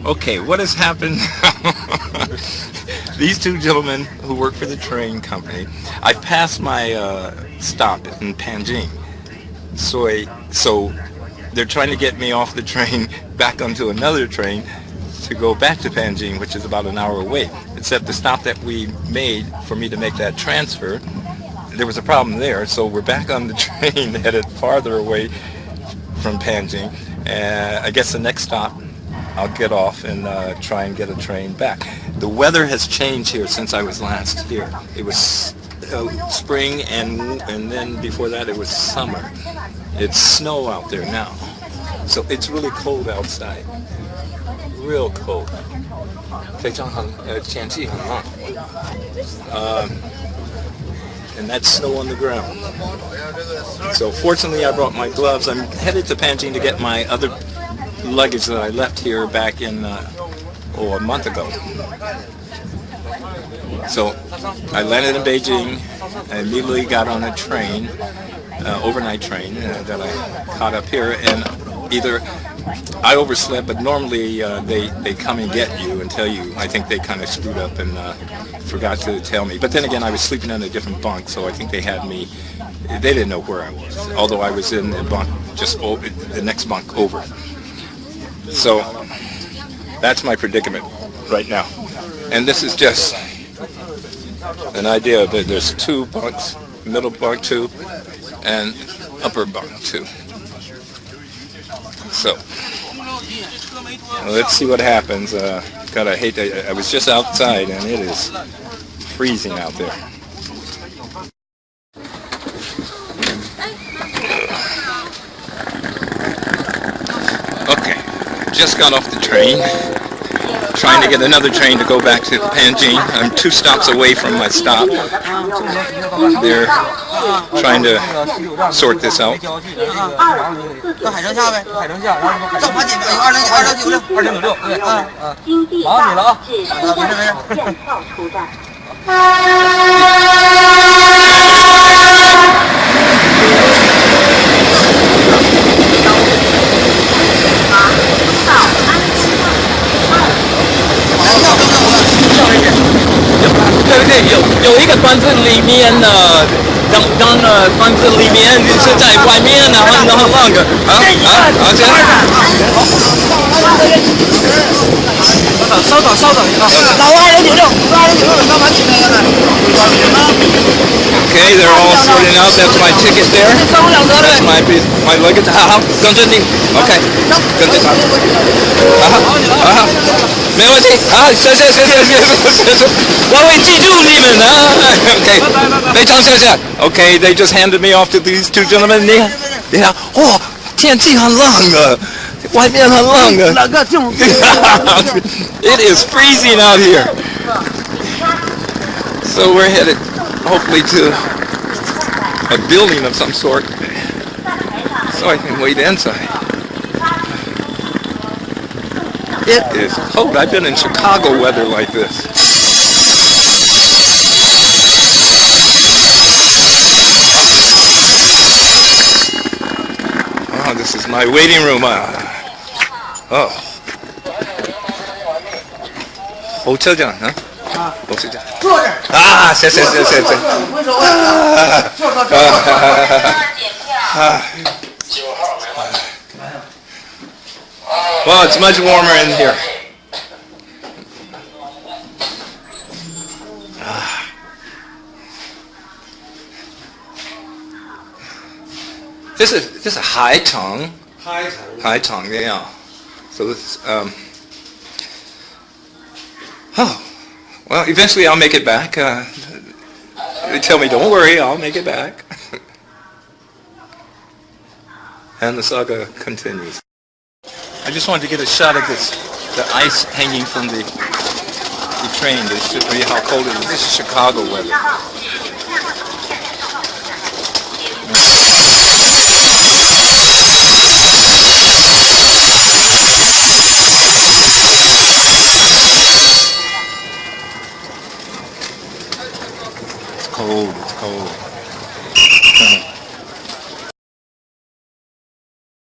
Okay, what has happened? These two gentlemen who work for the train company, I passed my stop in Panjin. So they're trying to get me off the train back onto another train to go back to Panjin, which is about an hour away. Except the stop that we made for me to make that transfer, there was a problem there, so we're back on the train headed farther away from Panjin. And I guess the next stop I'll get off and try and get a train back. The weather has changed here since I was last here. It was spring, and then before that it was summer. It's snow out there now, so it's really cold outside. Real cold. 非常很天气很冷. And that's snow on the ground. So fortunately I brought my gloves. I'm headed to Panjin to get my other luggage that I left here back in a month ago. So I landed in Beijing. I immediately got on a train, overnight train that I caught up here, and either I overslept, but normally they come and get you and tell you. I think they kind of screwed up and forgot to tell me. But then again, I was sleeping in a different bunk, so I think they had me. They didn't know where I was, although I was in the bunk just over, the next bunk over. So that's my predicament right now. And this is just an idea of it. There's two bunks, middle bunk 2 and upper bunk 2. So let's see what happens. God, I hate that. I was just outside and it is freezing out there. Okay, just got off the train, trying to get another train to go back to Panjin. I'm 2 stops away from my stop. They're trying to sort this out. Okay, they're all sorting out. That's my ticket there. That's my luggage. Okay. 没问题啊，谢谢，我会记住你们的。Okay， 非常谢谢。Okay, they just handed me off to these two gentlemen. 你看，哦，天气很冷啊，外面很冷啊。It is freezing out here. So we're headed, hopefully, to a building of some sort, so I can wait inside. It is cold. I've been in Chicago weather like this. Oh, this is my waiting room. Oh. Hotel 长, huh? 都是这样。坐这儿。啊，谢谢。为什么？Well, it's much warmer in here. This is a high tongue. High tongue, yeah. So this oh. Well, eventually I'll make it back. They tell me, don't worry, I'll make it back. And the saga continues. I just wanted to get a shot of the ice hanging from the train to show you how cold it is. This is Chicago weather.